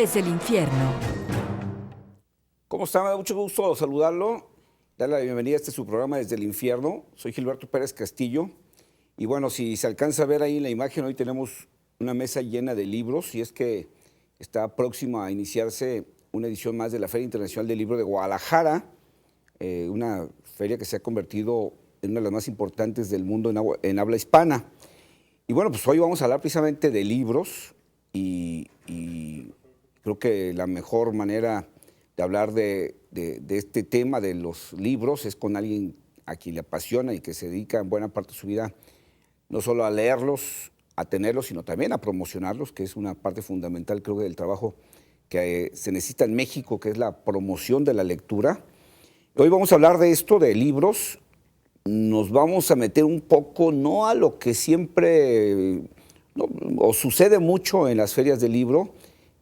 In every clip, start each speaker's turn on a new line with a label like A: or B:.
A: desde el infierno.
B: ¿Cómo está? Me da mucho gusto saludarlo, darle la bienvenida a este su programa Desde el Infierno. Soy Gilberto Pérez Castillo. Y bueno, si se alcanza a ver ahí en la imagen, hoy tenemos una mesa llena de libros, y es que está próxima a iniciarse una edición más de la Feria Internacional del Libro de Guadalajara, una feria que se ha convertido en una de las más importantes del mundo en habla hispana. Y bueno, pues hoy vamos a hablar precisamente de libros y creo que la mejor manera de hablar de este tema de los libros es con alguien a quien le apasiona y que se dedica en buena parte de su vida no solo a leerlos, a tenerlos, sino también a promocionarlos, que es una parte fundamental, creo, del trabajo que se necesita en México, que es la promoción de la lectura. Hoy vamos a hablar de esto, de libros. Nos vamos a meter un poco, no a lo que siempre, o sucede mucho en las ferias del libro,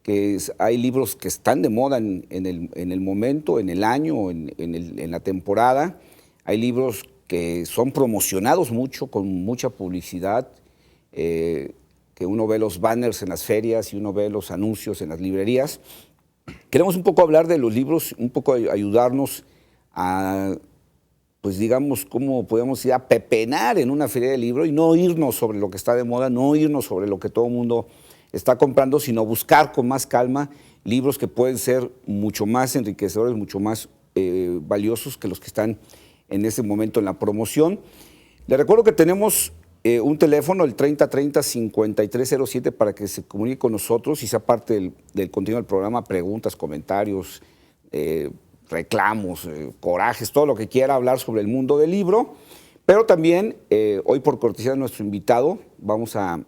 B: que hay libros que están de moda en el momento, en el año, en la temporada. Hay libros que son promocionados mucho, con mucha publicidad, que uno ve los banners en las ferias y uno ve los anuncios en las librerías. Queremos un poco hablar de los libros, un poco ayudarnos a, pues digamos, cómo podemos ir a pepenar en una feria de libro y no irnos sobre lo que está de moda, no irnos sobre lo que todo el mundo está comprando, sino buscar con más calma libros que pueden ser mucho más enriquecedores, mucho más valiosos que los que están en este momento en la promoción. Les recuerdo que tenemos un teléfono, el 3030-5307, para que se comunique con nosotros y sea parte del contenido del programa, preguntas, comentarios, reclamos, corajes, todo lo que quiera hablar sobre el mundo del libro. Pero también, hoy por cortesía de nuestro invitado, vamos a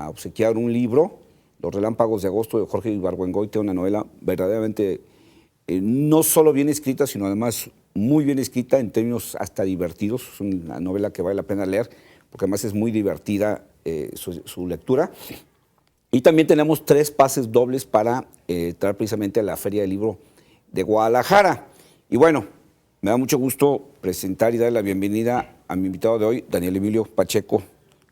B: obsequiar un libro, Los Relámpagos de Agosto, de Jorge Ibargüengoitia, una novela verdaderamente no solo bien escrita, sino además muy bien escrita en términos hasta divertidos. Es una novela que vale la pena leer, porque además es muy divertida su lectura. Y también tenemos 3 pases dobles para entrar precisamente a la Feria del Libro de Guadalajara. Y bueno, me da mucho gusto presentar y dar la bienvenida a mi invitado de hoy, Daniel Emilio Pacheco,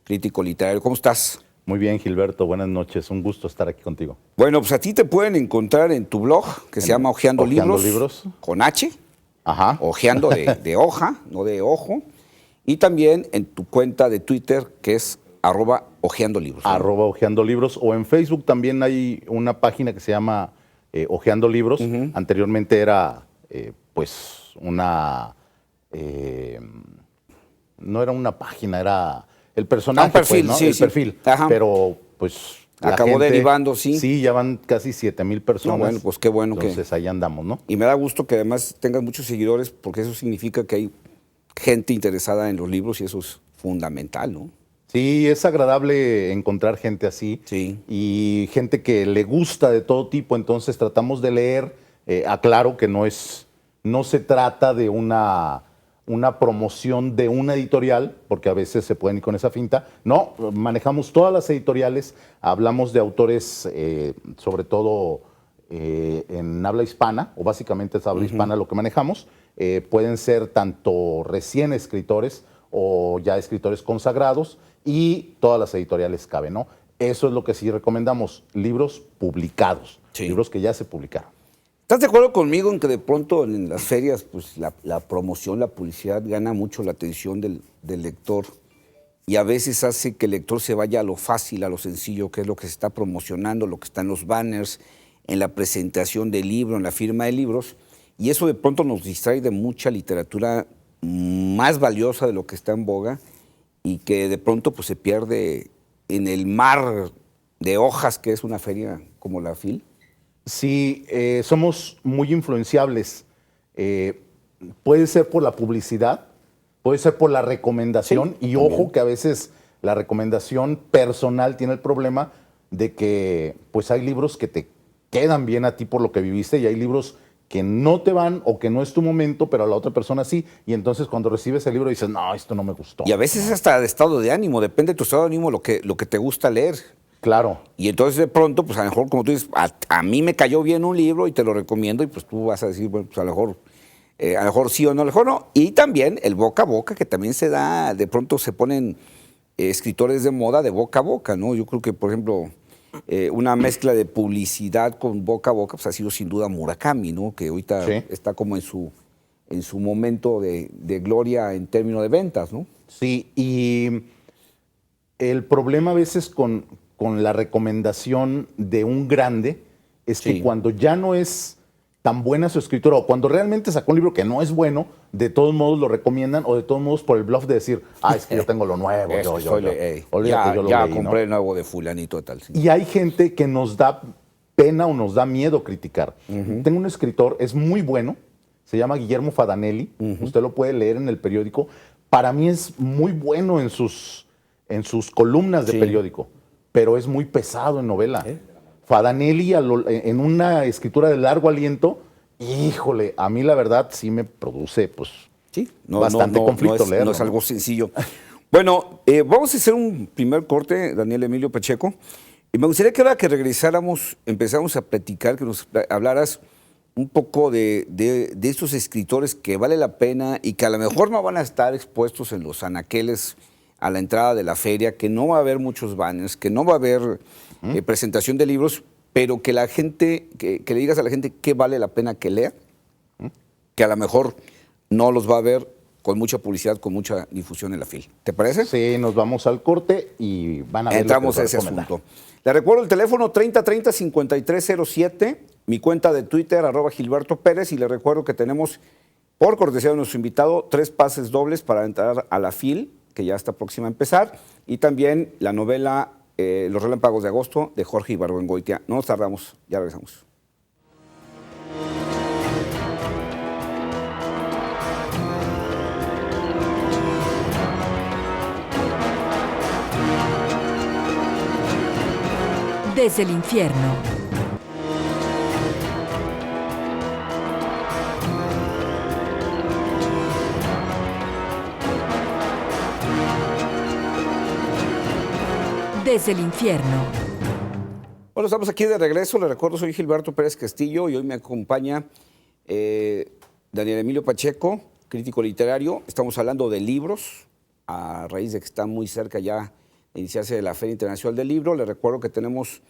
B: crítico literario. ¿Cómo estás?
C: Muy bien, Gilberto, buenas noches, un gusto estar aquí contigo.
B: Bueno, pues a ti te pueden encontrar en tu blog, que se llama Ojeando Libros, con H,
C: Ajá.
B: Ojeando de hoja, no de ojo, y también en tu cuenta de Twitter, que es @ojeandolibros.
C: @ojeandolibros, o en Facebook también hay una página que se llama Ojeando Libros. Anteriormente era pues una, no era una página, era el personaje,
B: un perfil,
C: pues, ¿no?
B: sí,
C: el
B: sí.
C: perfil.
B: Ajá.
C: Pero pues la
B: acabó
C: gente,
B: derivando, sí.
C: Sí, ya van casi 7,000 personas.
B: No, bueno, pues qué bueno.
C: Entonces ahí andamos, ¿no?
B: Y me da gusto que además tengas muchos seguidores, porque eso significa que hay gente interesada en los libros y eso es fundamental, ¿no?
C: Sí, es agradable encontrar gente así,
B: Sí.
C: Y gente que le gusta de todo tipo. Entonces tratamos de leer. Aclaro que no se trata de una promoción de una editorial, porque a veces se pueden ir con esa finta. No, manejamos todas las editoriales, hablamos de autores sobre todo en habla hispana, o básicamente es habla hispana lo que manejamos. Pueden ser tanto recién escritores o ya escritores consagrados, y todas las editoriales caben, ¿no? Eso es lo que sí recomendamos, libros publicados,
B: Sí.
C: libros que ya se publicaron.
B: ¿Estás de acuerdo conmigo en que de pronto en las ferias pues la promoción, la publicidad gana mucho la atención del lector y a veces hace que el lector se vaya a lo fácil, a lo sencillo, que es lo que se está promocionando, lo que está en los banners, en la presentación del libro, en la firma de libros, y eso de pronto nos distrae de mucha literatura más valiosa de lo que está en boga y que de pronto pues se pierde en el mar de hojas que es una feria como la FIL?
C: Sí, somos muy influenciables. Puede ser por la publicidad, puede ser por la recomendación,
B: Sí,
C: y
B: también.
C: ojo que a veces la recomendación personal tiene el problema de que pues hay libros que te quedan bien a ti por lo que viviste, y hay libros que no te van o que no es tu momento, pero a la otra persona sí, y entonces cuando recibes el libro dices, no, esto no me gustó.
B: Y a veces es hasta de estado de ánimo, depende de tu estado de ánimo lo que te gusta leer.
C: Claro.
B: Y entonces de pronto, pues a lo mejor, como tú dices, a mí me cayó bien un libro y te lo recomiendo, y pues tú vas a decir, bueno, pues a lo mejor sí o no, a lo mejor no. Y también el boca a boca, que también se da, de pronto se ponen escritores de moda de boca a boca, ¿no? Yo creo que, por ejemplo, una mezcla de publicidad con boca a boca, pues ha sido sin duda Murakami, ¿no? Que ahorita
C: Sí.
B: está como en su momento de gloria en términos de ventas, ¿no?
C: Sí, y el problema a veces con la recomendación de un grande es que
B: Sí.
C: cuando ya no es tan buena su escritura o cuando realmente sacó un libro que no es bueno, de todos modos lo recomiendan o de todos modos por el bluff de decir, es que yo tengo lo nuevo,
B: Es que soy
C: olvídate, yo lo
B: ya
C: leí,
B: compré
C: ¿no?
B: el nuevo de fulanito de tal. Sí.
C: Y hay gente que nos da pena o nos da miedo criticar. Tengo un escritor, es muy bueno, se llama Guillermo Fadanelli, usted lo puede leer en el periódico. Para mí es muy bueno en sus columnas de
B: Sí.
C: periódico, pero es muy pesado en novela. Fadanelli en una escritura de largo aliento, híjole, a mí la verdad sí me produce pues
B: Sí,
C: bastante conflicto leerlo.
B: No es algo sencillo. Bueno, vamos a hacer un primer corte, Daniel Emilio Pacheco. Y me gustaría que ahora que regresáramos, empezáramos a platicar, que nos hablaras un poco de estos escritores que vale la pena y que a lo mejor no van a estar expuestos en los anaqueles a la entrada de la feria, que no va a haber muchos banners, que no va a haber presentación de libros, pero que la gente, que le digas a la gente qué vale la pena que lea, que a lo mejor no los va a ver con mucha publicidad, con mucha difusión en la FIL. ¿Te parece?
C: Sí, nos vamos al corte y van a ver.
B: Entramos
C: lo
B: a
C: que
B: ese
C: les voy a recomendar.
B: asunto. Le recuerdo el teléfono 3030-5307, mi cuenta de Twitter, @Gilberto Pérez, y le recuerdo que tenemos, por cortesía de nuestro invitado, 3 pases dobles para entrar a la FIL, que ya está próxima a empezar, y también la novela Los Relámpagos de Agosto, de Jorge Ibargüengoitia. No nos tardamos, ya regresamos.
A: Desde el infierno. Desde el infierno.
B: Bueno, estamos aquí de regreso. Le recuerdo, soy Gilberto Pérez Castillo y hoy me acompaña Daniel Emilio Pacheco, crítico literario. Estamos hablando de libros, a raíz de que está muy cerca ya de iniciarse la Feria Internacional del Libro. Le recuerdo que tenemos,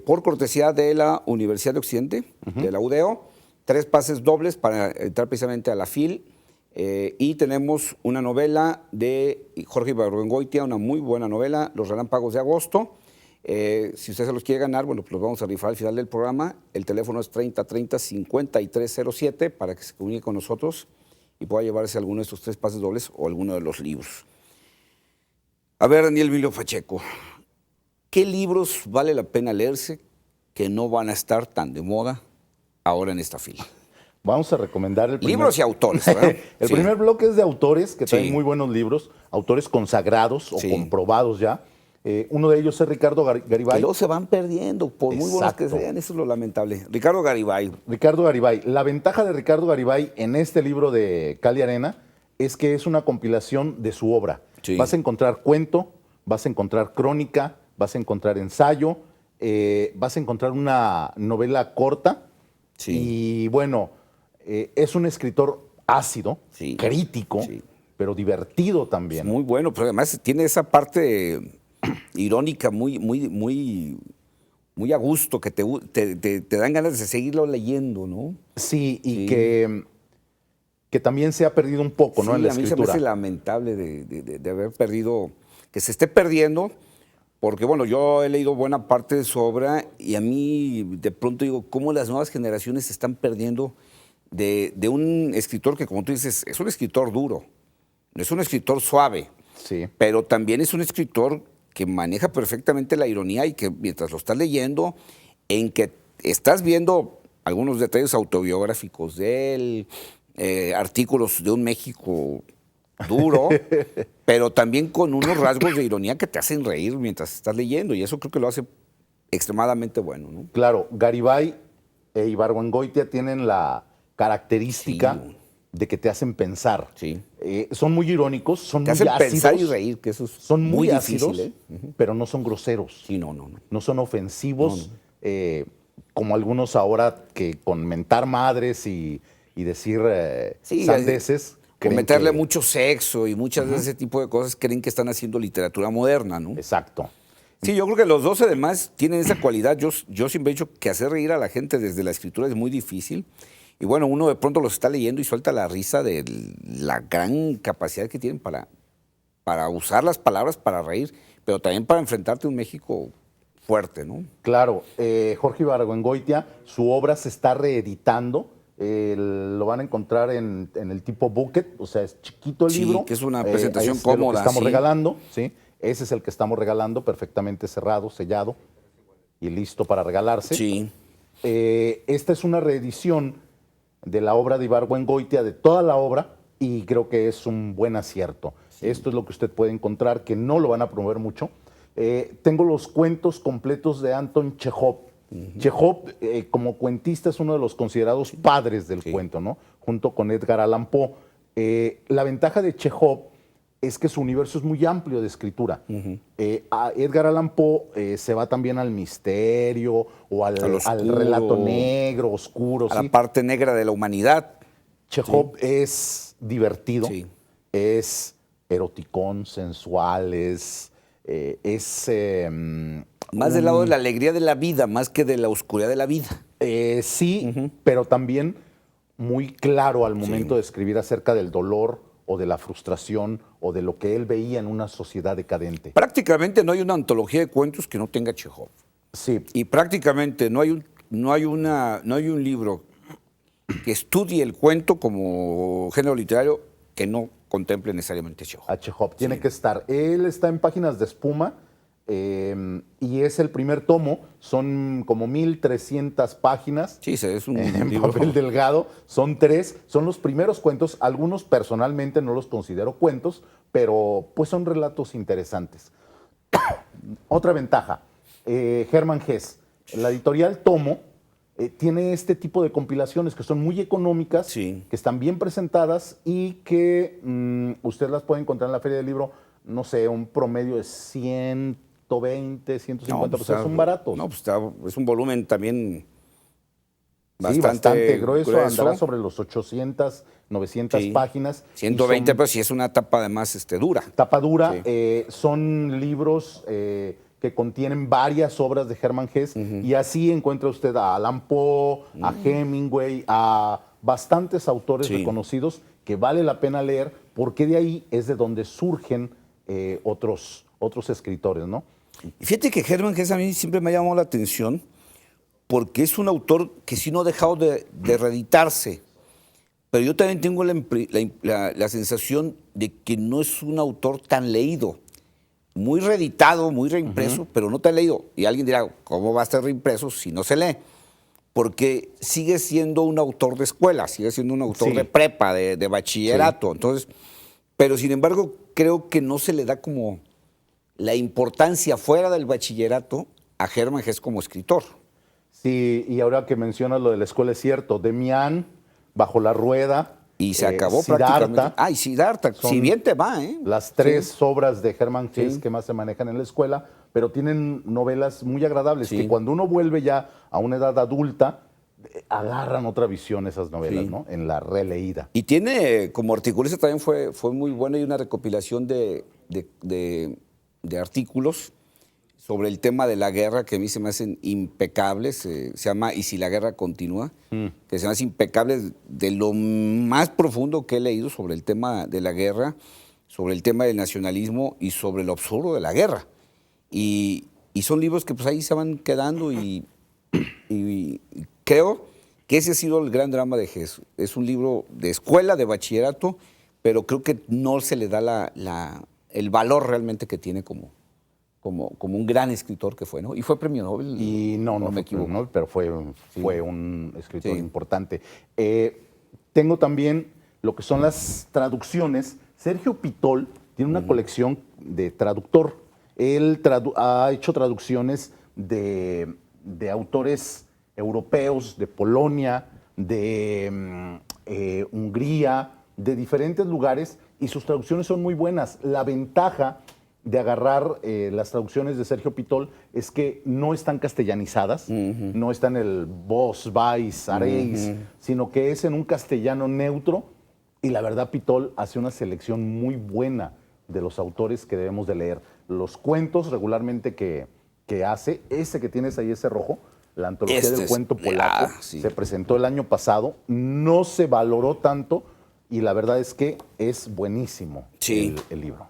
B: por cortesía de la Universidad de Occidente, de la UDEO, 3 pases dobles para entrar precisamente a la FIL. Y tenemos una novela de Jorge Ibargüengoitia, una muy buena novela, Los Relámpagos de Agosto. Si usted se los quiere ganar, bueno, pues los vamos a rifar al final del programa. El teléfono es 3030-5307 para que se comunique con nosotros y pueda llevarse alguno de estos 3 pases dobles o alguno de los libros. A ver, Daniel Emilio Pacheco, ¿qué libros vale la pena leerse que no van a estar tan de moda ahora en esta fila?
C: Vamos a recomendar el primer...
B: Libros y autores, ¿verdad?
C: El
B: Sí.
C: primer bloque es de autores que traen
B: Sí.
C: muy buenos libros, autores consagrados o
B: Sí.
C: comprobados ya. Uno de ellos es Ricardo
B: Y
C: Garibay.
B: luego se van perdiendo, por muy buenos que
C: Exacto.
B: sean, eso es lo lamentable. Ricardo Garibay.
C: Ricardo Garibay. La ventaja de Ricardo Garibay en este libro de Cali Arena es que es una compilación de su obra.
B: Sí.
C: Vas a encontrar cuento, vas a encontrar crónica, vas a encontrar ensayo, vas a encontrar una novela corta.
B: Sí.
C: Y bueno, es un escritor ácido,
B: Sí.
C: crítico,
B: Sí.
C: pero divertido también.
B: Muy bueno, pero además tiene esa parte irónica muy a gusto, que te dan ganas de seguirlo leyendo, ¿no?
C: Sí, y
B: Sí.
C: que también se ha perdido un poco, ¿no?
B: Sí,
C: En la
B: a mí se me
C: escritura.
B: hace lamentable de haber perdido, que se esté perdiendo, porque bueno, yo he leído buena parte de su obra y a mí de pronto digo, cómo las nuevas generaciones se están perdiendo de un escritor que, como tú dices, es un escritor duro, no es un escritor suave,
C: Sí.
B: pero también es un escritor que maneja perfectamente la ironía y que mientras lo estás leyendo, en que estás viendo algunos detalles autobiográficos de él, artículos de un México duro, pero también con unos rasgos de ironía que te hacen reír mientras estás leyendo, y eso creo que lo hace extremadamente bueno, ¿no?
C: Claro, Garibay e Ibargüengoitia tienen la característica
B: Sí.
C: de que te hacen pensar.
B: Sí.
C: Son muy irónicos, son
B: Te
C: muy
B: hacen
C: ácidos.
B: pensar y reír, que eso es
C: Son muy
B: difícil,
C: ácidos,
B: ¿eh?
C: pero no son groseros.
B: Sí, no.
C: No son ofensivos, como algunos ahora que con mentar madres y decir
B: Sí,
C: sandeces.
B: con
C: creen
B: meterle
C: que-
B: mucho sexo y muchas de ese tipo de cosas creen que están haciendo literatura moderna, ¿no?
C: Exacto.
B: Sí, yo creo que los dos además tienen esa cualidad. Yo siempre he dicho que hacer reír a la gente desde la escritura es muy difícil. Y bueno, uno de pronto los está leyendo y suelta la risa de la gran capacidad que tienen para usar las palabras para reír, pero también para enfrentarte a un México fuerte, ¿no?
C: Claro, Jorge Ibargüengoitia, su obra se está reeditando. Lo van a encontrar en el tipo Bucket, o sea, es chiquito el
B: Sí,
C: libro.
B: que es una presentación
C: es de lo que
B: cómoda,
C: estamos
B: sí.
C: regalando, ¿sí? Ese es el que estamos regalando, perfectamente cerrado, sellado y listo para regalarse.
B: Sí.
C: Esta es una reedición de la obra de Ibargüengoitia, de toda la obra, y creo que es un buen acierto. Esto es lo que usted puede encontrar, que no lo van a promover mucho. Tengo los cuentos completos de Anton Chekhov. Chekhov, como cuentista, es uno de los considerados padres del cuento, ¿no? Junto con Edgar Allan Poe. La ventaja de Chekhov es que su universo es muy amplio de escritura. A Edgar Allan Poe se va también al misterio o al
B: oscuro,
C: relato negro, oscuro.
B: A
C: ¿sí?
B: la parte negra de la humanidad.
C: Chekhov es divertido,
B: Sí.
C: es eroticón, sensual, es
B: Más del lado de la alegría de la vida, más que de la oscuridad de la vida.
C: sí, pero también muy claro al momento de escribir acerca del dolor o de la frustración o de lo que él veía en una sociedad decadente.
B: Prácticamente no hay una antología de cuentos que no tenga Chekhov.
C: Sí,
B: Y prácticamente no hay un libro que estudie el cuento como género literario que no contemple necesariamente Chekhov.
C: a Chekhov tiene que estar. Él está en Páginas de Espuma y es el primer tomo. Son como 1,300 páginas.
B: Sí, es un
C: En
B: libro.
C: papel delgado, son 3, son los primeros cuentos, algunos personalmente no los considero cuentos, pero pues son relatos interesantes. Otra ventaja, Hermann Hesse, la editorial Tomo tiene este tipo de compilaciones que son muy económicas,
B: Sí.
C: que están bien presentadas y que usted las puede encontrar en la Feria del Libro, no sé, un promedio de 120, 150
B: pues
C: pesos, son baratos.
B: No, pues es un volumen también
C: Sí, bastante grueso, andará sobre los 800, 900
B: Sí.
C: páginas. y
B: 120,
C: son
B: pero sí es una tapa además dura.
C: tapa dura.
B: Sí.
C: Son libros que contienen varias obras de Hermann Hesse y así encuentra usted a Allan Poe, a Hemingway, a bastantes autores
B: Sí.
C: reconocidos que vale la pena leer porque de ahí es de donde surgen otros escritores, ¿no?
B: Y fíjate que Hermann Hesse a mí siempre me ha llamado la atención porque es un autor que sí no ha dejado de reeditarse. Pero yo también tengo la sensación de que no es un autor tan leído. Muy reeditado, muy reimpreso, pero no tan leído. Y alguien dirá, ¿cómo va a estar reimpreso si no se lee? Porque sigue siendo un autor de escuela, sigue siendo un autor
C: Sí.
B: de prepa, de bachillerato. Entonces, pero sin embargo, creo que no se le da como la importancia fuera del bachillerato a Hermann Hesse como escritor.
C: Sí, y ahora que mencionas lo de la escuela, es cierto. Demián, Bajo la Rueda.
B: Y se acabó
C: Siddhartha,
B: prácticamente. Ay, Siddhartha,
C: son
B: si bien te va, ¿eh?
C: Las 3
B: Sí.
C: obras de Hermann Hesse
B: Sí.
C: que más se manejan en la escuela, pero tienen novelas muy agradables,
B: Sí.
C: que cuando uno vuelve ya a una edad adulta, agarran otra visión esas novelas,
B: Sí.
C: ¿no? En la releída.
B: Y tiene, como articulista también fue muy buena y una recopilación de artículos sobre el tema de la guerra que a mí se me hacen impecables. Se llama Y si la guerra continúa, que se me hacen impecables de lo más profundo que he leído sobre el tema de la guerra, sobre el tema del nacionalismo y sobre lo absurdo de la guerra. Y son libros que pues ahí se van quedando y creo que ese ha sido el gran drama de Jesús. Es un libro de escuela, de bachillerato, pero creo que no se le da el valor realmente que tiene como un gran escritor que fue, ¿no? Y fue premio Nobel.
C: Y no
B: me
C: fue
B: equivoco.
C: Nobel, pero fue un escritor
B: Sí.
C: importante. Tengo también lo que son las traducciones. Sergio Pitol tiene una colección de traductor. Él ha hecho traducciones de autores europeos, de Polonia, de Hungría, de diferentes lugares, y sus traducciones son muy buenas. La ventaja de agarrar las traducciones de Sergio Pitol es que no están castellanizadas, no están el vos, vais, haréis, sino que es en un castellano neutro, y la verdad Pitol hace una selección muy buena de los autores que debemos de leer. los cuentos regularmente que hace. Ese que tienes ahí, ese rojo, la antología
B: Este
C: del
B: es-
C: cuento polaco,
B: sí.
C: se presentó el año pasado, no se valoró tanto y la verdad es que es buenísimo
B: Sí.
C: el libro.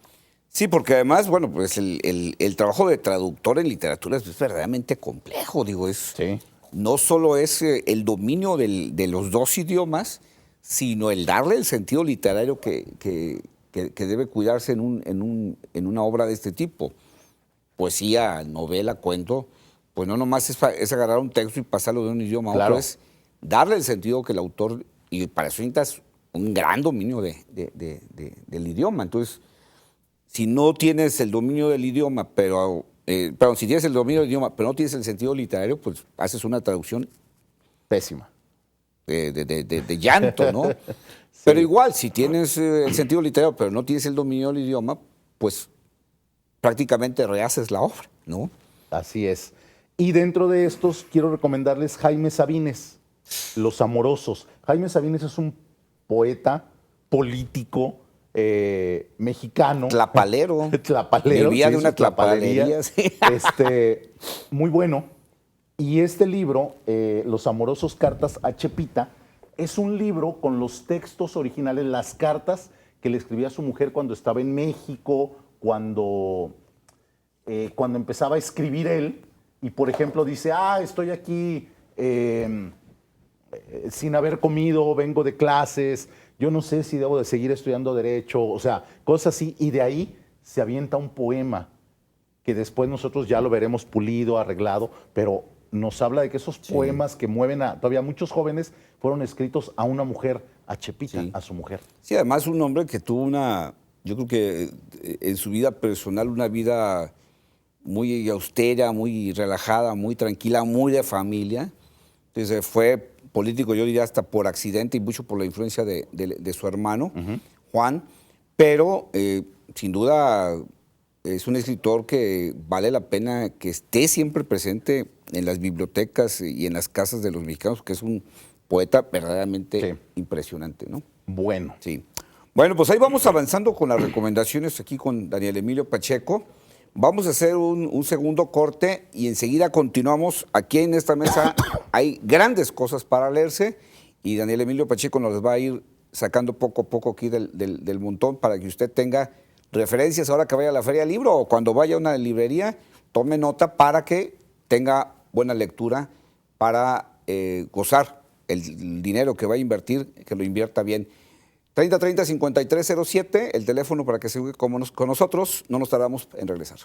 B: Sí, porque además, bueno, pues el trabajo de traductor en literatura es verdaderamente complejo, digo,
C: Sí.
B: no solo es el dominio de los dos idiomas, sino el darle el sentido literario que debe cuidarse en una obra de este tipo. Poesía, novela, cuento, pues no nomás es agarrar un texto y pasarlo de un idioma a
C: Claro.
B: otro, es darle el sentido que el autor, y para eso necesitas un gran dominio del idioma. Entonces, si no tienes el dominio del idioma, perdón, si tienes el dominio del idioma, pero no tienes el sentido literario, pues haces una traducción
C: Pésima.
B: de llanto, ¿no? Pero igual, si tienes el sentido literario, pero no tienes el dominio del idioma, pues prácticamente rehaces la obra, ¿no?
C: Así es. Y dentro de estos quiero recomendarles Jaime Sabines, Los Amorosos. Jaime Sabines es un poeta, político, mexicano.
B: Tlapalero.
C: Tlapalero.
B: Vivía de
C: su
B: una tlapalería, sí.
C: Muy bueno. Y este libro, Los Amorosos, Cartas a Chepita, es un libro con los textos originales, las cartas que le escribía a su mujer cuando estaba en México, cuando empezaba a escribir él. Y, por ejemplo, dice, estoy aquí sin haber comido, vengo de clases, yo no sé si debo de seguir estudiando Derecho, o sea, cosas así. Y de ahí se avienta un poema que después nosotros ya lo veremos pulido, arreglado, pero nos habla de que esos poemas que mueven a todavía muchos jóvenes fueron escritos a una mujer, a Chepita,
B: Sí.
C: a su mujer.
B: Sí, además un hombre que tuvo yo creo que en su vida personal, una vida muy austera, muy relajada, muy tranquila, muy de familia. Entonces fue político, yo diría hasta por accidente y mucho por la influencia de su hermano, Juan, pero sin duda es un escritor que vale la pena que esté siempre presente en las bibliotecas y en las casas de los mexicanos, que es un poeta verdaderamente impresionante, ¿no?
C: Bueno.
B: Sí. Bueno, pues ahí vamos avanzando con las recomendaciones aquí con Daniel Emilio Pacheco. Vamos a hacer un segundo corte y enseguida continuamos. Aquí en esta mesa hay grandes cosas para leerse y Daniel Emilio Pacheco nos las va a ir sacando poco a poco aquí del montón para que usted tenga referencias ahora que vaya a la Feria del Libro o cuando vaya a una librería, tome nota para que tenga buena lectura, para gozar el dinero que va a invertir, que lo invierta bien. 3030-5307, el teléfono para que se ubique con nosotros. No nos tardamos en regresar.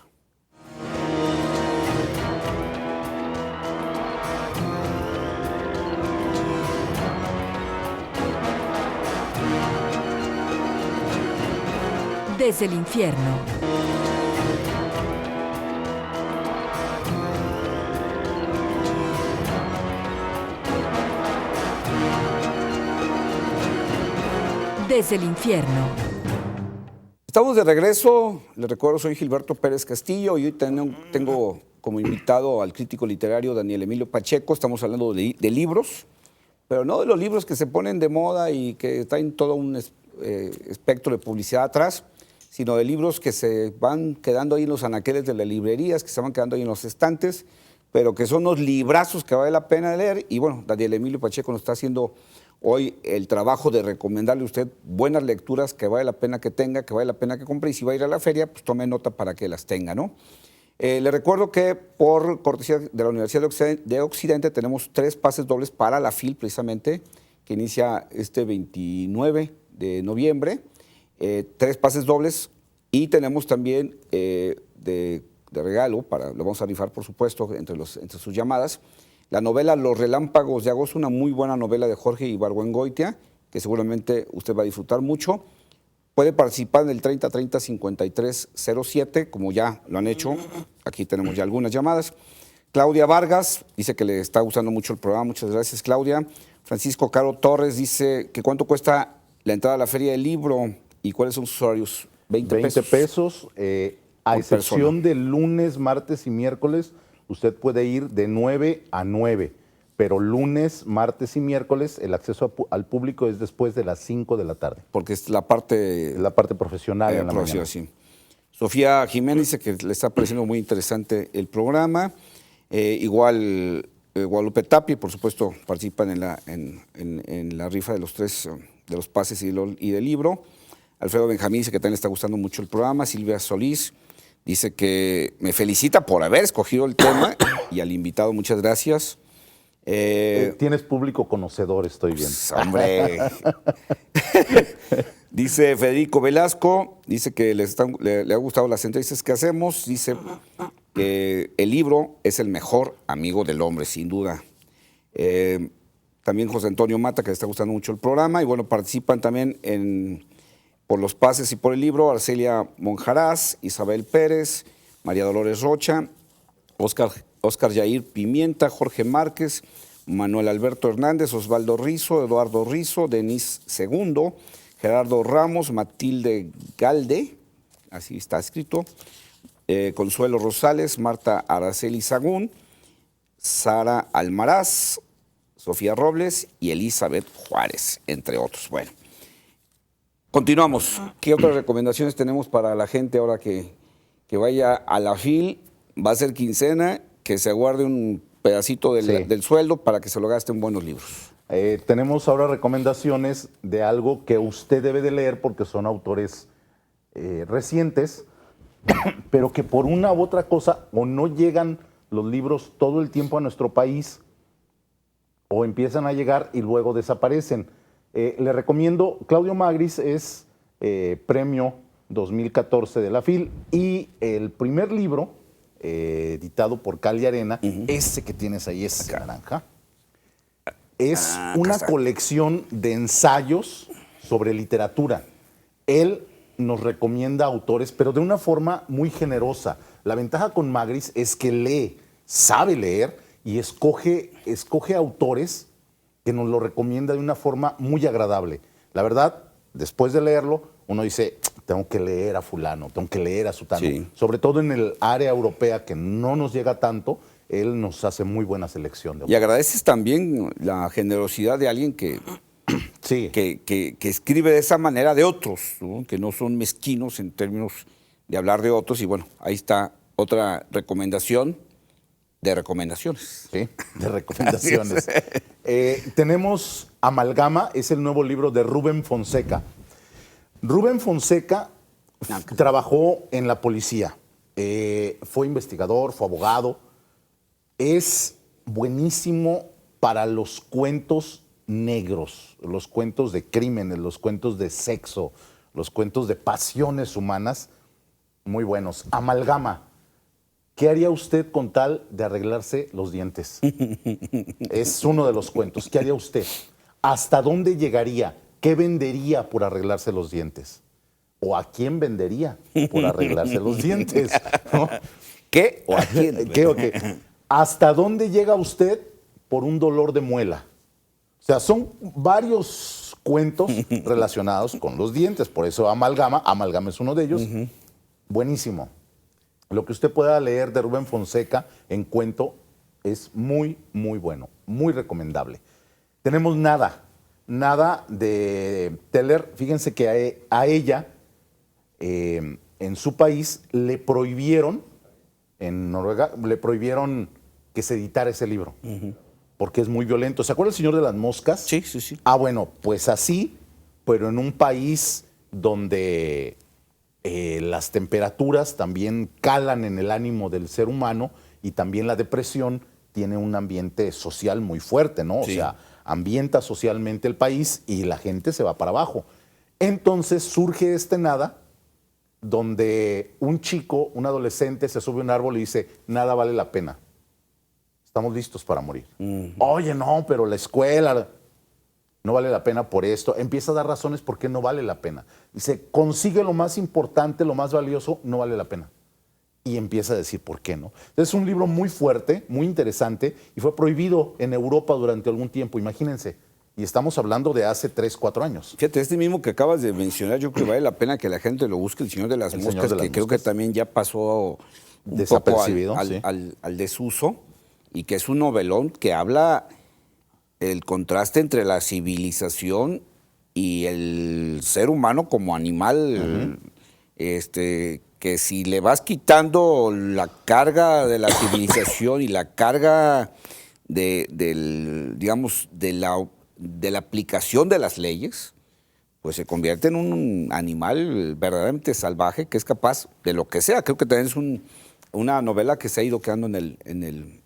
A: Desde el infierno. Desde el infierno.
B: Estamos de regreso. Les recuerdo, soy Gilberto Pérez Castillo y hoy tengo como invitado al crítico literario Daniel Emilio Pacheco. Estamos hablando de libros, pero no de los libros que se ponen de moda y que traen todo un espectro de publicidad atrás, sino de libros que se van quedando ahí en los anaqueles de las librerías, que se van quedando ahí en los estantes, pero que son unos librazos que vale la pena leer. Y bueno, Daniel Emilio Pacheco nos está haciendo hoy el trabajo de recomendarle a usted buenas lecturas que vale la pena que tenga, que vale la pena que compre, y si va a ir a la feria, pues tome nota para que las tenga, ¿no? Le recuerdo que por cortesía de la Universidad de Occidente tenemos 3 pases dobles para la FIL, precisamente, que inicia este 29 de noviembre. 3 pases dobles y tenemos también de regalo, lo vamos a rifar, por supuesto, entre sus llamadas, la novela Los Relámpagos de Agosto, una muy buena novela de Jorge Ibargüengoitia, que seguramente usted va a disfrutar mucho. Puede participar en el 3030-5307, como ya lo han hecho. Aquí tenemos ya algunas llamadas. Claudia Vargas dice que le está gustando mucho el programa. Muchas gracias, Claudia. Francisco Caro Torres dice que cuánto cuesta la entrada a la Feria del Libro y cuáles son sus horarios. 20
C: pesos. A
B: por
C: excepción
B: persona.
C: de lunes, martes y miércoles, usted puede ir de 9 a 9. Pero lunes, martes y miércoles el acceso al público es después de las 5 de la tarde.
B: Porque es la parte...
C: Es la parte profesional en la
B: profesional,
C: mañana.
B: sí. Sofía Jiménez dice que le está pareciendo muy interesante el programa. Igual Guadalupe Tapi, por supuesto, participan en la rifa de los 3, de los pases y del libro. Alfredo Benjamín dice que también le está gustando mucho el programa. Silvia Solís dice que me felicita por haber escogido el tema y al invitado muchas gracias.
C: Tienes público conocedor, estoy viendo.
B: Pues, hombre. Dice Federico Velasco, dice que le ha gustado las entrevistas que hacemos. Dice que el libro es el mejor amigo del hombre, sin duda. También José Antonio Mata, que le está gustando mucho el programa. Y bueno, participan también por los pases y por el libro Arcelia Monjaraz, Isabel Pérez, María Dolores Rocha, Oscar Yair Pimienta, Jorge Márquez, Manuel Alberto Hernández, Osvaldo Rizo, Eduardo Rizo, Denis Segundo, Gerardo Ramos, Matilde Galde, así está escrito, Consuelo Rosales, Marta Araceli Sagún, Sara Almaraz, Sofía Robles y Elizabeth Juárez, entre otros. Bueno, continuamos. ¿Qué otras recomendaciones tenemos para la gente ahora que vaya a la FIL? Va a ser quincena, que se aguarde un pedacito del sueldo para que se lo gaste en buenos libros.
C: Tenemos ahora recomendaciones de algo que usted debe de leer porque son autores recientes, pero que por una u otra cosa o no llegan los libros todo el tiempo a nuestro país o empiezan a llegar y luego desaparecen. Le recomiendo, Claudio Magris es premio 2014 de la FIL y el primer libro editado por Cal y Arena, ese que tienes ahí, ese naranja, es una colección de ensayos sobre literatura. Él nos recomienda autores, pero de una forma muy generosa. La ventaja con Magris es que lee, sabe leer y escoge autores que nos lo recomienda de una forma muy agradable. La verdad, después de leerlo, uno dice, tengo que leer a fulano, tengo que leer a sutano. Sí. Sobre todo en el área europea que no nos llega tanto, él nos hace muy buena selección.
B: Y agradeces también la generosidad de alguien que escribe de esa manera de otros, ¿no? Que no son mezquinos en términos de hablar de otros. Y bueno, ahí está otra recomendación de recomendaciones.
C: Sí, de recomendaciones. Tenemos Amalgama, es el nuevo libro de Rubén Fonseca. Rubén Fonseca trabajó en la policía, fue investigador, fue abogado. Es buenísimo para los cuentos negros, los cuentos de crímenes, los cuentos de sexo, los cuentos de pasiones humanas, muy buenos. Amalgama. ¿Qué haría usted con tal de arreglarse los dientes? Es uno de los cuentos. ¿Qué haría usted? ¿Hasta dónde llegaría? ¿Qué vendería por arreglarse los dientes? ¿O a quién vendería por arreglarse los dientes? ¿No?
B: ¿Qué o a quién?
C: ¿Qué o qué? ¿Hasta dónde llega usted por un dolor de muela? O sea, son varios cuentos relacionados con los dientes. Por eso Amalgama es uno de ellos. Buenísimo. Lo que usted pueda leer de Rubén Fonseca en cuento es muy, muy bueno, muy recomendable. Tenemos Nada de Teller. Fíjense que a ella, en su país, le prohibieron, en Noruega, le prohibieron que se editara ese libro, porque es muy violento. ¿Se acuerda el Señor de las Moscas?
B: Sí, sí, sí.
C: Ah, bueno, pues así, pero en un país donde las temperaturas también calan en el ánimo del ser humano y también la depresión tiene un ambiente social muy fuerte, ¿no? Sí. O sea, ambienta socialmente el país y la gente se va para abajo. Entonces surge Nada, donde un chico, un adolescente, se sube a un árbol y dice, nada vale la pena. Estamos listos para morir. Oye, no, pero la escuela no vale la pena por esto. Empieza a dar razones por qué no vale la pena. Dice, consigue lo más importante, lo más valioso, no vale la pena. Y empieza a decir por qué no. Es un libro muy fuerte, muy interesante, y fue prohibido en Europa durante algún tiempo, imagínense. Y estamos hablando de hace 3, 4 años.
B: Fíjate, este mismo que acabas de mencionar, yo creo que vale la pena que la gente lo busque, El Señor de las Moscas, que creo que también ya pasó un
C: desapercibido,
B: poco
C: sí.
B: al desuso, y que es un novelón que habla el contraste entre la civilización y el ser humano como animal que si le vas quitando la carga de la civilización y la carga digamos, de la aplicación de las leyes, pues se convierte en un animal verdaderamente salvaje que es capaz de lo que sea. Creo que también es una novela que se ha ido quedando en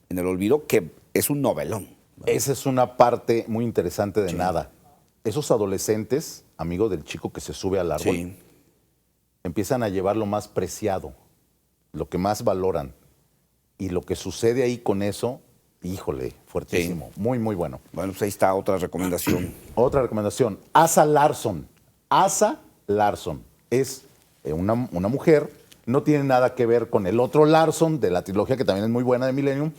B: el olvido, que es un novelón.
C: Esa es una parte muy interesante de Nada. Esos adolescentes, amigo del chico que se sube al árbol,
B: Sí.
C: empiezan a llevar lo más preciado, lo que más valoran. Y lo que sucede ahí con eso, híjole, fuertísimo. Muy, muy bueno.
B: Bueno, pues ahí está otra recomendación.
C: Otra recomendación, Asa Larsson. Asa Larsson es una mujer, no tiene nada que ver con el otro Larsson de la trilogía, que también es muy buena, de Millennium.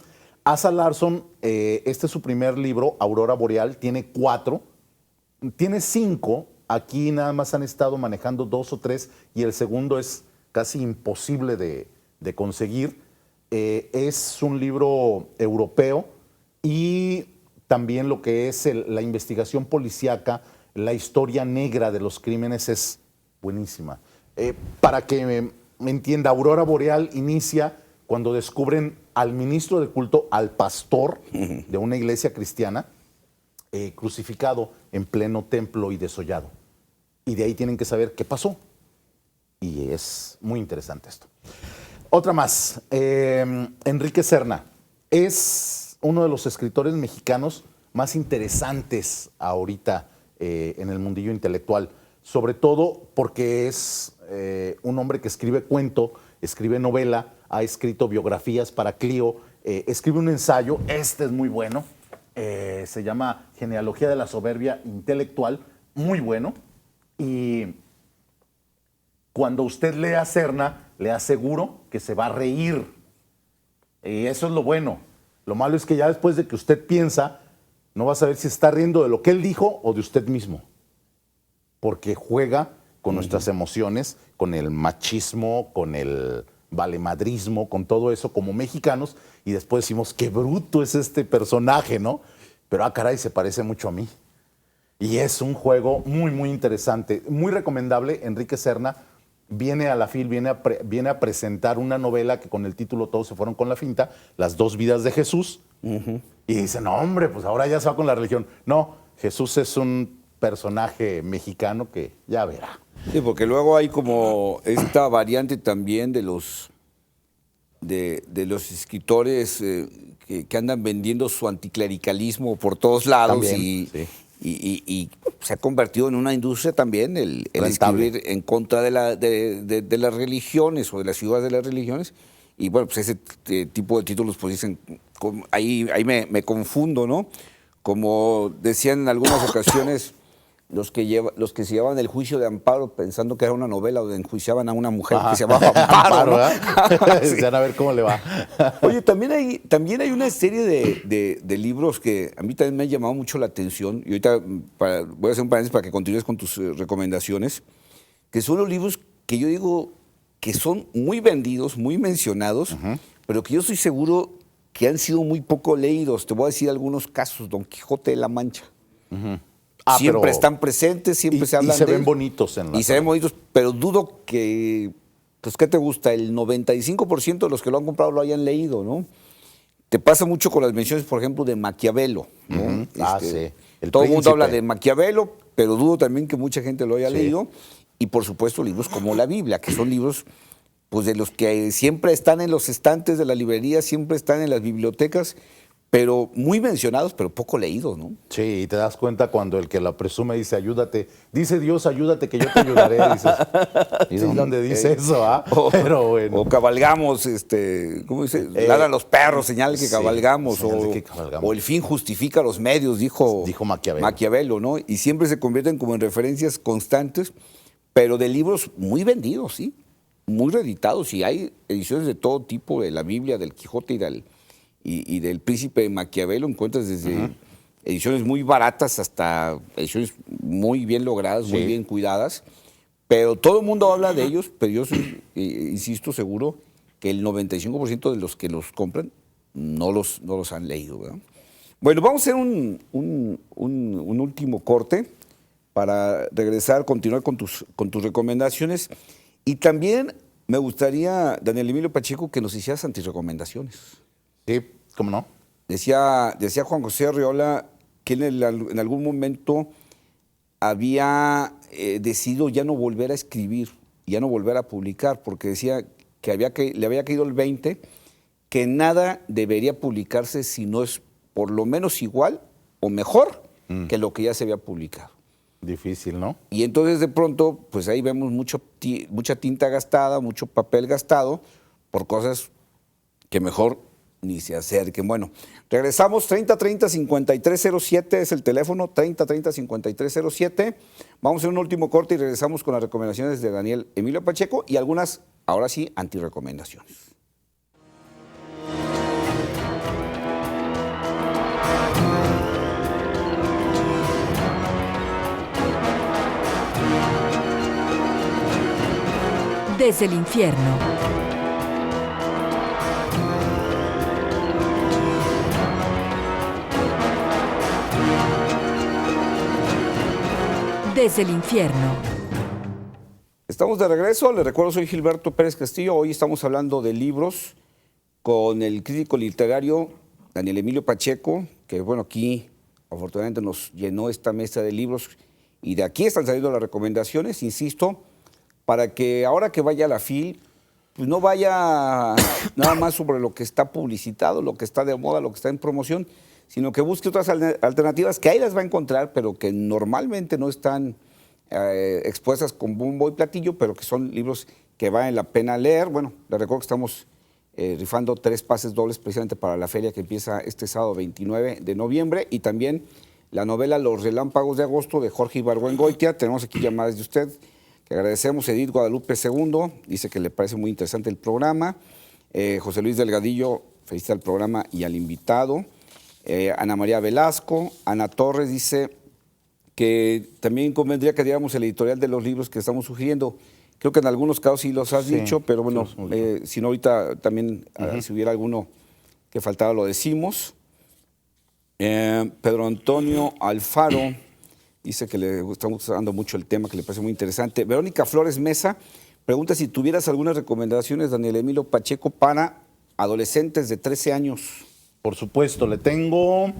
C: Asa Larsson, este es su primer libro, Aurora Boreal, tiene 4, tiene 5, aquí nada más han estado manejando 2 o 3 y el segundo es casi imposible de conseguir. Es un libro europeo y también lo que es la investigación policíaca, la historia negra de los crímenes es buenísima. Para que me entienda, Aurora Boreal inicia cuando descubren al ministro de culto, al pastor de una iglesia cristiana, crucificado en pleno templo y desollado. Y de ahí tienen que saber qué pasó. Y es muy interesante esto. Otra más, Enrique Serna. Es uno de los escritores mexicanos más interesantes ahorita en el mundillo intelectual, sobre todo porque es un hombre que escribe cuento, escribe novela, ha escrito biografías para Clio, escribe un ensayo, este es muy bueno, se llama Genealogía de la Soberbia Intelectual, muy bueno, y cuando usted lea Serna, le aseguro que se va a reír, y eso es lo bueno. Lo malo es que ya después de que usted piensa, no va a saber si está riendo de lo que él dijo o de usted mismo, porque juega con nuestras emociones, con el machismo, con el valemadrismo, con todo eso como mexicanos, y después decimos, qué bruto es este personaje, ¿no? Pero, caray, se parece mucho a mí. Y es un juego muy, muy interesante, muy recomendable. Enrique Serna viene a la FIL, viene a presentar una novela que con el título Todos se fueron con la finta, Las dos vidas de Jesús, y dice, no, hombre, pues ahora ya se va con la religión. No, Jesús es un personaje mexicano que ya verá.
B: Sí, porque luego hay como esta variante también de los escritores que andan vendiendo su anticlericalismo por todos lados.
C: También, sí.
B: Y se ha convertido en una industria también el
C: Rentable.
B: escribir en contra de las religiones o de las ideas de las religiones. Y bueno, pues ese tipo de títulos pues dicen, ahí me confundo, ¿no? Como decían en algunas ocasiones los que se llevaban el juicio de Amparo pensando que era una novela donde enjuiciaban a una mujer que se llamaba Amparo, ¿no?
C: ¿Verdad?
B: Sí.
C: Ya a ver cómo le va.
B: Oye, también hay una serie de libros que a mí también me han llamado mucho la atención, y ahorita voy a hacer un paréntesis para que continúes con tus recomendaciones, que son los libros que yo digo que son muy vendidos, muy mencionados, pero que yo estoy seguro que han sido muy poco leídos. Te voy a decir algunos casos. Don Quijote de la Mancha. Siempre
C: pero
B: están presentes, siempre se hablan
C: y se
B: de
C: ven
B: ellos.
C: bonitos en la
B: Y se ven bonitos, pero dudo que, pues, ¿qué te gusta? El 95% de los que lo han comprado lo hayan leído, ¿no? Te pasa mucho con las menciones, por ejemplo, de Maquiavelo, ¿no?
C: Sí.
B: Todo el mundo
C: Príncipe.
B: habla de Maquiavelo, pero dudo también que mucha gente lo haya
C: Sí.
B: leído. Y, por supuesto, libros como la Biblia, que son libros pues, de los que siempre están en los estantes de la librería, siempre están en las bibliotecas, pero muy mencionados, pero poco leídos, ¿no?
C: Sí, y te das cuenta cuando el que la presume dice, ayúdate. Dice Dios, ayúdate que yo te ayudaré. Dices, ¿y dónde dice eso? Pero bueno.
B: O cabalgamos, ¿cómo dice? Ladran los perros, señal que
C: sí,
B: cabalgamos.
C: señal de que cabalgamos.
B: O el fin justifica los medios, dijo
C: Maquiavelo.
B: ¿no? Y siempre se convierten como en referencias constantes, pero de libros muy vendidos, ¿sí? Muy reeditados. Y hay ediciones de todo tipo, de la Biblia, del Quijote y del Príncipe de Maquiavelo. Encuentras desde ediciones muy baratas hasta ediciones muy bien logradas, muy bien cuidadas. Pero todo el mundo habla de ellos, pero yo soy, insisto, seguro que el 95% de los que los compran no los han leído, ¿verdad? Bueno, vamos a hacer un último corte para regresar, continuar con tus recomendaciones. Y también me gustaría, Daniel Emilio Pacheco, que nos hicieras antirrecomendaciones.
C: Sí, ¿cómo no?
B: Decía Juan José Arriola que en algún momento había decidido ya no volver a escribir, ya no volver a publicar, porque decía que le había caído el 20, que nada debería publicarse si no es por lo menos igual o mejor que lo que ya se había publicado.
C: Difícil, ¿no?
B: Y entonces de pronto, pues ahí vemos mucha tinta gastada, mucho papel gastado por cosas que mejor ni se acerquen. Bueno, regresamos, 3030-5307 es el teléfono, 3030-5307. Vamos a hacer un último corte y regresamos con las recomendaciones de Daniel Emilio Pacheco y algunas, ahora sí, antirrecomendaciones.
A: Desde el infierno. Desde el infierno.
B: Estamos de regreso, les recuerdo, soy Gilberto Pérez Castillo. Hoy estamos hablando de libros con el crítico literario Daniel Emilio Pacheco, que bueno, aquí afortunadamente nos llenó esta mesa de libros y de aquí están saliendo las recomendaciones, insisto, para que ahora que vaya a la FIL, pues no vaya nada más sobre lo que está publicitado, lo que está de moda, lo que está en promoción, sino que busque otras alternativas que ahí las va a encontrar, pero que normalmente no están expuestas con bombo y platillo, pero que son libros que valen la pena leer. Bueno, les recuerdo que estamos rifando 3 pases dobles precisamente para la feria que empieza este sábado 29 de noviembre y también la novela Los Relámpagos de Agosto de Jorge Ibargüengoitia. Tenemos aquí llamadas de usted. Que agradecemos. Edith Guadalupe II dice que le parece muy interesante el programa. José Luis Delgadillo felicita al programa y al invitado. Ana María Velasco. Ana Torres dice que también convendría que diéramos el editorial de los libros que estamos sugiriendo. Creo que en algunos casos sí los has dicho, pero bueno, si no ahorita también si hubiera alguno que faltara lo decimos. Pedro Antonio Alfaro dice que le está gustando mucho el tema, que le parece muy interesante. Verónica Flores Mesa pregunta si tuvieras algunas recomendaciones, Daniel Emilio Pacheco, para adolescentes de 13 años.
C: Por supuesto, le tengo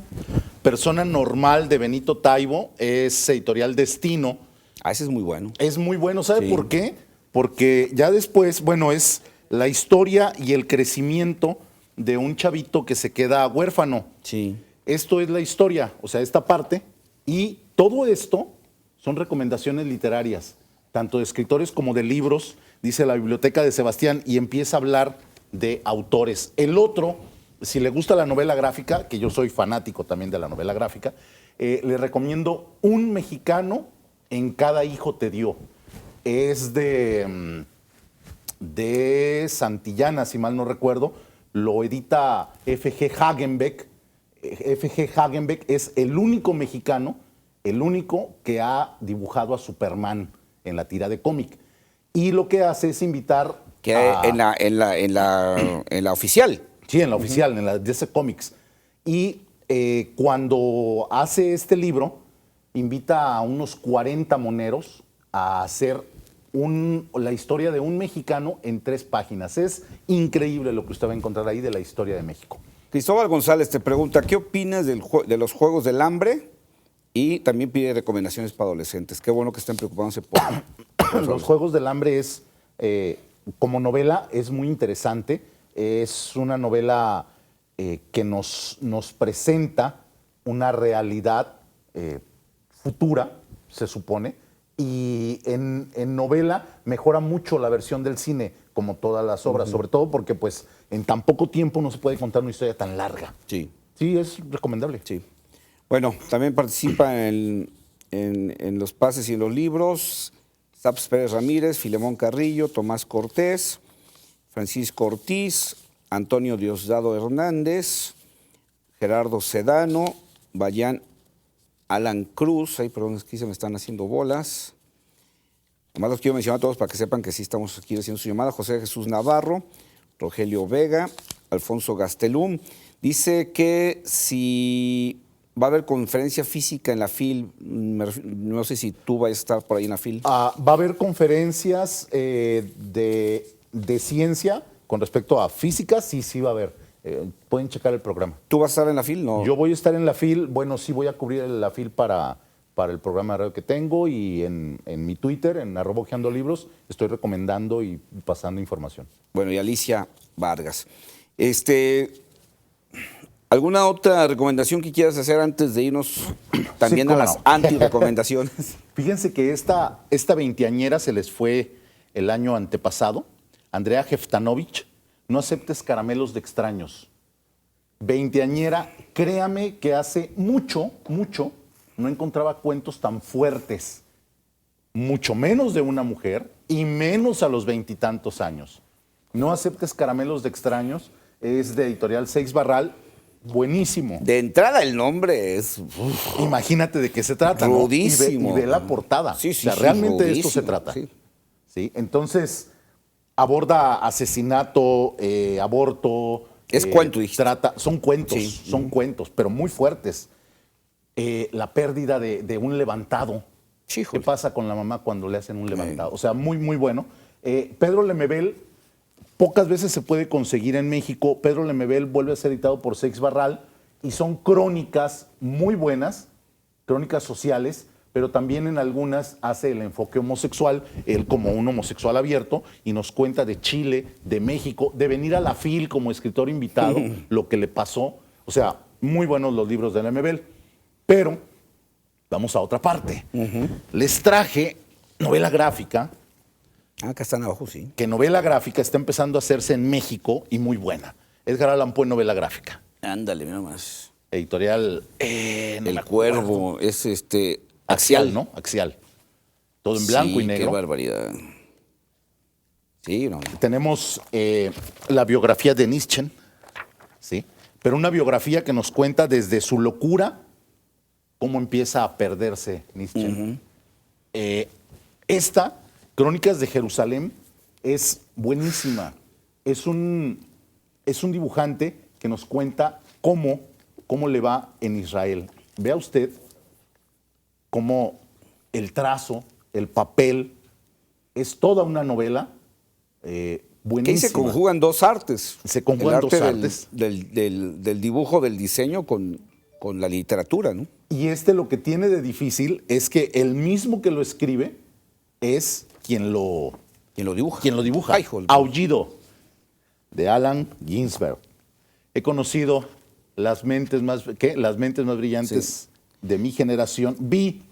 C: Persona Normal de Benito Taibo, es editorial Destino.
B: Ah, ese es muy bueno.
C: Es muy bueno, ¿sabe por qué? Porque ya después, bueno, es la historia y el crecimiento de un chavito que se queda huérfano.
B: Sí.
C: Esto es la historia, o sea, esta parte, y todo esto son recomendaciones literarias, tanto de escritores como de libros, dice la Biblioteca de Sebastián, y empieza a hablar de autores. El otro, si le gusta la novela gráfica, que yo soy fanático también de la novela gráfica, le recomiendo Un mexicano en cada hijo te dio. Es de Santillana, si mal no recuerdo, lo edita F.G. Hagenbeck. F.G. Hagenbeck es el único mexicano, el único que ha dibujado a Superman en la tira de cómic. Y lo que hace es invitar
B: que en la oficial.
C: Sí, en la oficial, en la DC Comics. Y cuando hace este libro, invita a unos 40 moneros a hacer la historia de un mexicano en 3 páginas. Es increíble lo que usted va a encontrar ahí de la historia de México.
B: Cristóbal González te pregunta, ¿qué opinas de los Juegos del Hambre? Y también pide recomendaciones para adolescentes. Qué bueno que estén preocupándose por
C: Los Juegos del Hambre es, como novela, es muy interesante. Es una novela que nos presenta una realidad futura, se supone, y en novela mejora mucho la versión del cine, como todas las obras, sobre todo porque pues en tan poco tiempo no se puede contar una historia tan larga.
B: Sí.
C: Sí, es recomendable.
B: Sí. Bueno, también participa en los pases y en los libros Saps Pérez Ramírez, Filemón Carrillo, Tomás Cortés, Francisco Ortiz, Antonio Diosdado Hernández, Gerardo Sedano, Bayán Alan Cruz, ay, perdón, aquí se me están haciendo bolas. Además los quiero mencionar a todos para que sepan que sí estamos aquí haciendo su llamada. José Jesús Navarro, Rogelio Vega, Alfonso Gastelum. Dice que si va a haber conferencia física en la FIL. No sé si tú vas a estar por ahí en la FIL.
C: Va a haber conferencias de ciencia con respecto a física, sí va a haber. Pueden checar el programa.
B: ¿Tú vas a estar en la FIL? No.
C: Yo voy a estar en la FIL, bueno, sí voy a cubrir la FIL para el programa de radio que tengo y en mi Twitter, en @ojeandolibros, estoy recomendando y pasando información.
B: Bueno, y Alicia Vargas. ¿Alguna otra recomendación que quieras hacer antes de irnos también
C: Sí,
B: a
C: cómo
B: las
C: no.
B: anti-recomendaciones?
C: Fíjense que esta veinteañera se les fue el año antepasado. Andrea Jeftanovich, no aceptes caramelos de extraños. Veinteañera, créame que hace mucho no encontraba cuentos tan fuertes, mucho menos de una mujer y menos a los 20 y tantos años. No aceptes caramelos de extraños, es de editorial Seix Barral, buenísimo.
B: De entrada el nombre es...
C: Imagínate de qué se trata, ¿no?
B: Rudísimo.
C: Y ve la portada.
B: Sí,
C: o sea,
B: sí,
C: realmente de esto se
B: rudísimo,
C: trata.
B: sí.
C: ¿Sí? Entonces, aborda asesinato, aborto.
B: Es cuento, dijiste.
C: Son cuentos,
B: Sí.
C: son cuentos, pero muy fuertes. La pérdida de un levantado.
B: Híjole.
C: ¿Qué pasa con la mamá cuando le hacen un levantado? O sea, muy bueno. Pedro Lemebel, pocas veces se puede conseguir en México. Pedro Lemebel vuelve a ser editado por Seix Barral y son crónicas muy buenas, crónicas sociales, pero también en algunas hace el enfoque homosexual, él como un homosexual abierto, y nos cuenta de Chile, de México, de venir a la FIL como escritor invitado, lo que le pasó. O sea, muy buenos los libros de Lemebel. Pero vamos a otra parte. Les traje novela gráfica,
B: Acá están abajo, sí.
C: que novela gráfica está empezando a hacerse en México y muy buena. Edgar Allan Poe, novela gráfica.
B: Ándale, mira más.
C: Editorial no
B: El
C: me acuerdo.
B: Cuervo es
C: Axial, ¿no? Axial. Todo en blanco
B: Sí,
C: y negro.
B: Qué barbaridad. Sí, no.
C: Tenemos la biografía de Nietzsche, ¿sí? Pero una biografía que nos cuenta desde su locura cómo empieza a perderse Nietzsche. Esta, Crónicas de Jerusalén, es buenísima. Es un dibujante que nos cuenta cómo le va en Israel. Vea usted cómo el trazo, el papel, es toda una novela buenísima.
B: Que ahí se conjugan dos artes.
C: Se conjugan
B: El arte
C: dos artes.
B: Del dibujo, del diseño con la literatura, ¿no?
C: Y lo que tiene de difícil es que el mismo que lo escribe es quien lo
B: dibuja.
C: Quien lo dibuja.
B: Ay, joder.
C: Aullido, de Allen Ginsberg. He conocido las mentes más brillantes de mi generación. Vi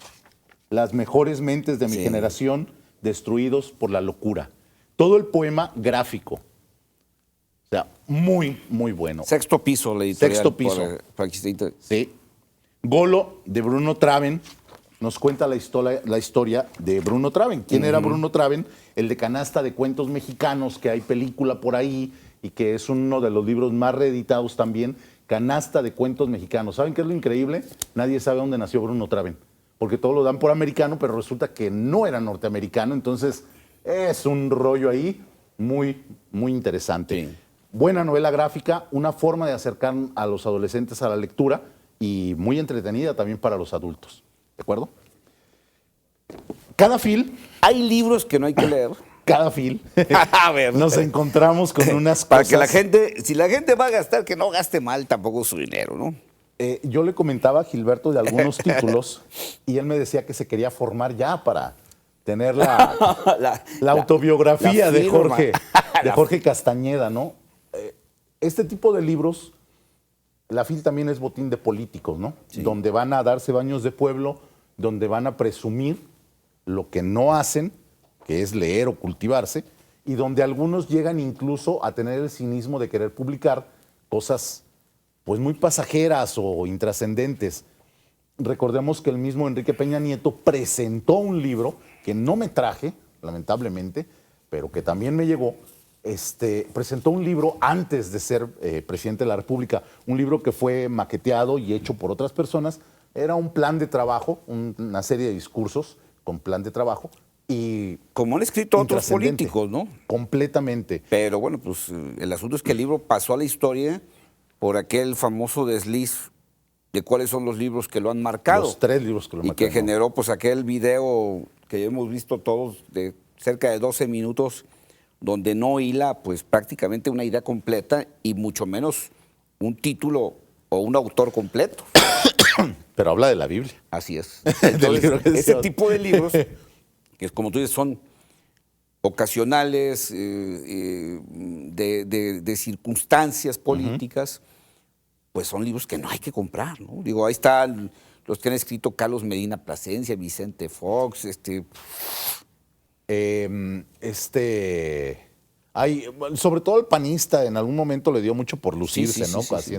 C: las mejores mentes de mi generación destruidos por la locura. Todo el poema gráfico. O sea, muy bueno.
B: Sexto Piso, la editorial.
C: Sexto Piso.
B: Para que se-
C: Sí. Golo, de Bruno Traven, nos cuenta la historia de Bruno Traven. ¿Quién era Bruno Traven? El de Canasta de Cuentos Mexicanos, que hay película por ahí y que es uno de los libros más reeditados también. Canasta de Cuentos Mexicanos. ¿Saben qué es lo increíble? Nadie sabe dónde nació Bruno Traven, porque todo lo dan por americano, pero resulta que no era norteamericano. Entonces, es un rollo ahí muy interesante.
B: Sí.
C: Buena novela gráfica, una forma de acercar a los adolescentes a la lectura y muy entretenida también para los adultos. ¿De acuerdo? Cada fil,
B: Hay libros que no hay que leer. A ver.
C: nos encontramos con unas
B: Para
C: cosas.
B: que la gente, si la gente va a gastar, que no gaste mal tampoco su dinero, ¿no?
C: Yo le comentaba a Gilberto de algunos títulos y él me decía que se quería formar ya para tener la autobiografía
B: la
C: de
B: firma.
C: Jorge Castañeda, ¿no? Este tipo de libros, la FIL también es botín de políticos, ¿no?
B: Sí.
C: Donde van a darse baños de pueblo, donde van a presumir lo que no hacen, que es leer o cultivarse, y donde algunos llegan incluso a tener el cinismo de querer publicar cosas pues muy pasajeras o intrascendentes. Recordemos que el mismo Enrique Peña Nieto presentó un libro que no me traje, lamentablemente, pero que también me llegó. Presentó un libro antes de ser presidente de la República, un libro que fue maqueteado y hecho por otras personas. Era un plan de trabajo, una serie de discursos con plan de trabajo. Y
B: Como han escrito otros
C: intrascendente.
B: políticos, ¿no?
C: Completamente.
B: Pero bueno, pues el asunto es que el libro pasó a la historia por aquel famoso desliz de cuáles son los libros que lo han marcado.
C: Los 3 libros que lo
B: y
C: marcaron.
B: que generó pues aquel video que hemos visto todos de cerca de 12 minutos, donde no hila pues prácticamente una idea completa y mucho menos un título o un autor completo.
C: Pero habla de la Biblia.
B: Así es.
C: Del
B: Entonces,
C: libro que
B: ese
C: se-
B: tipo de libros, que como tú dices, son ocasionales, de circunstancias políticas, pues son libros que no hay que comprar, ¿no? Digo, ahí están los que han escrito Carlos Medina Plasencia, Vicente Fox,
C: Bueno, sobre todo el panista en algún momento le dio mucho por lucirse,
B: sí,
C: ¿no?
B: sí, sí.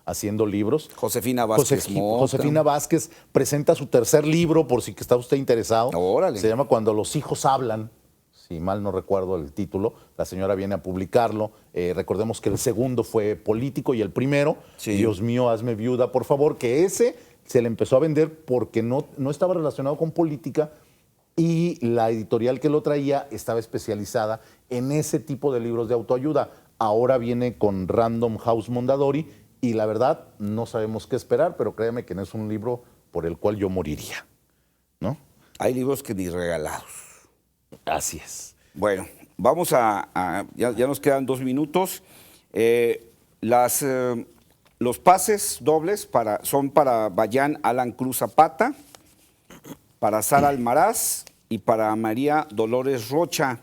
C: Haciendo libros.
B: Josefina Vázquez Mota.
C: Josefina Vázquez presenta su tercer libro, por si que está usted interesado.
B: Órale.
C: Se llama Cuando los hijos hablan, si mal no recuerdo el título. La señora viene a publicarlo. Recordemos que el segundo fue político y el primero,
B: Sí.
C: Dios mío, hazme viuda, por favor, que ese se le empezó a vender porque no estaba relacionado con política y la editorial que lo traía estaba especializada en ese tipo de libros de autoayuda. Ahora viene con Random House Mondadori y la verdad no sabemos qué esperar, pero créeme que no es un libro por el cual yo moriría, ¿no?
B: Hay libros que ni regalados.
C: Así es.
B: Bueno, vamos ya nos quedan 2 minutos. Los pases dobles son para Bayán Alan Cruz Zapata, para Sara Almaraz y para María Dolores Rocha.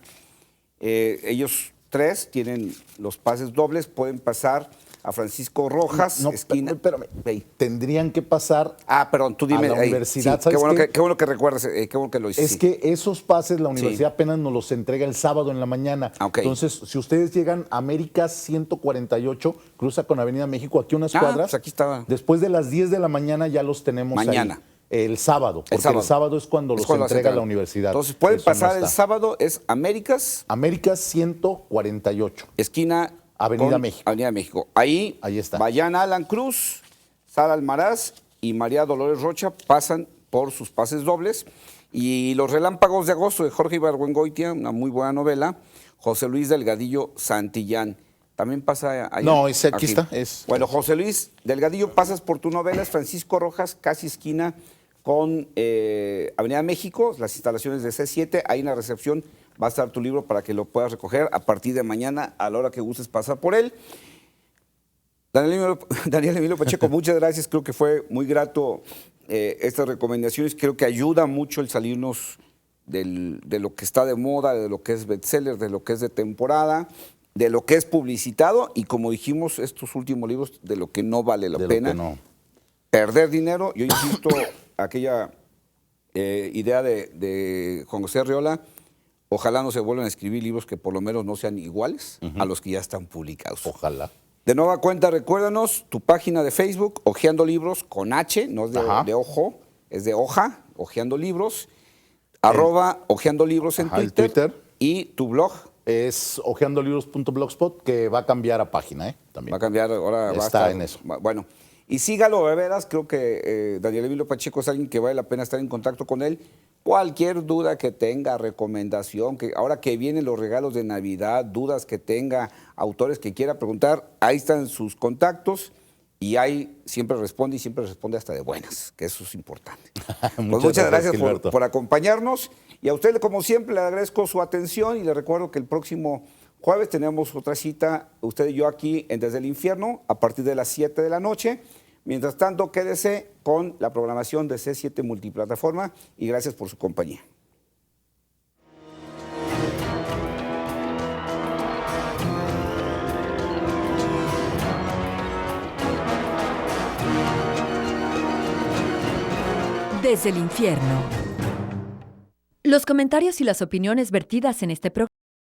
B: Ellos 3 tienen los pases dobles, pueden pasar a Francisco Rojas,
C: No,
B: esquina.
C: espérame. Tendrían que pasar.
B: Perdón, tú dime.
C: a la
B: ahí.
C: universidad,
B: Sí,
C: ¿sabes
B: qué bueno que recuerdas, qué bueno que lo hiciste.
C: Es que esos pases la universidad apenas nos los entrega el sábado en la mañana.
B: Ok.
C: Entonces, si ustedes llegan a América 148, cruza con Avenida México, aquí unas cuadras.
B: Pues aquí está.
C: Después de las 10 de la mañana ya los tenemos
B: Mañana.
C: ahí. El sábado, porque el sábado es cuando los entrega la universidad.
B: Entonces, pueden
C: Eso no
B: pasar el
C: está.
B: sábado, es Américas,
C: América 148.
B: esquina
C: Avenida
B: con
C: México.
B: Avenida México. Ahí
C: está.
B: Bayán Alan Cruz, Sara Almaraz y María Dolores Rocha pasan por sus pases dobles. Y Los Relámpagos de Agosto de Jorge Ibargüengoitia, una muy buena novela. José Luis Delgadillo Santillán. También pasa ahí.
C: No, ese aquí está,
B: Bueno, José Luis Delgadillo, pasas por tu novela, es Francisco Rojas, casi esquina con Avenida México, las instalaciones de C7. Ahí en la recepción va a estar tu libro para que lo puedas recoger a partir de mañana, a la hora que gustes pasar por él. Daniel Emilio Pacheco, muchas gracias. Creo que fue muy grato estas recomendaciones. Creo que ayuda mucho el salirnos de lo que está de moda, de lo que es bestseller, de lo que es de temporada, de lo que es publicitado y, como dijimos, estos últimos libros, de lo que no vale la
C: De lo
B: pena.
C: que no.
B: Perder dinero. Yo insisto, aquella idea de Juan José Arriola, ojalá no se vuelvan a escribir libros que por lo menos no sean iguales a los que ya están publicados.
C: Ojalá.
B: De nueva cuenta, recuérdanos tu página de Facebook, Ojeando Libros, con H, no es de ojo, es de hoja, Ojeando Libros, @ Ojeando Libros en
C: Ajá, el
B: Twitter,
C: Twitter.
B: y tu blog.
C: Es ojeandolibros.blogspot, que va a cambiar a página, también.
B: Va a cambiar, ahora va a
C: Está
B: estar.
C: en eso.
B: Bueno, y sígalo, de veras, creo que Daniel Emilio Pacheco es alguien que vale la pena estar en contacto con él. Cualquier duda que tenga, recomendación, que ahora que vienen los regalos de Navidad, dudas que tenga, autores que quiera preguntar, ahí están sus contactos y ahí siempre responde y siempre responde hasta de buenas, que eso es importante. Pues muchas gracias
C: Gilberto.
B: por acompañarnos y a usted, como siempre, le agradezco su atención y le recuerdo que el próximo jueves tenemos otra cita, usted y yo aquí en Desde el Infierno, a partir de las 7 de la noche. Mientras tanto, quédese con la programación de C7 Multiplataforma y gracias por su compañía.
A: Desde el Infierno.
D: Los comentarios y las opiniones vertidas en este programa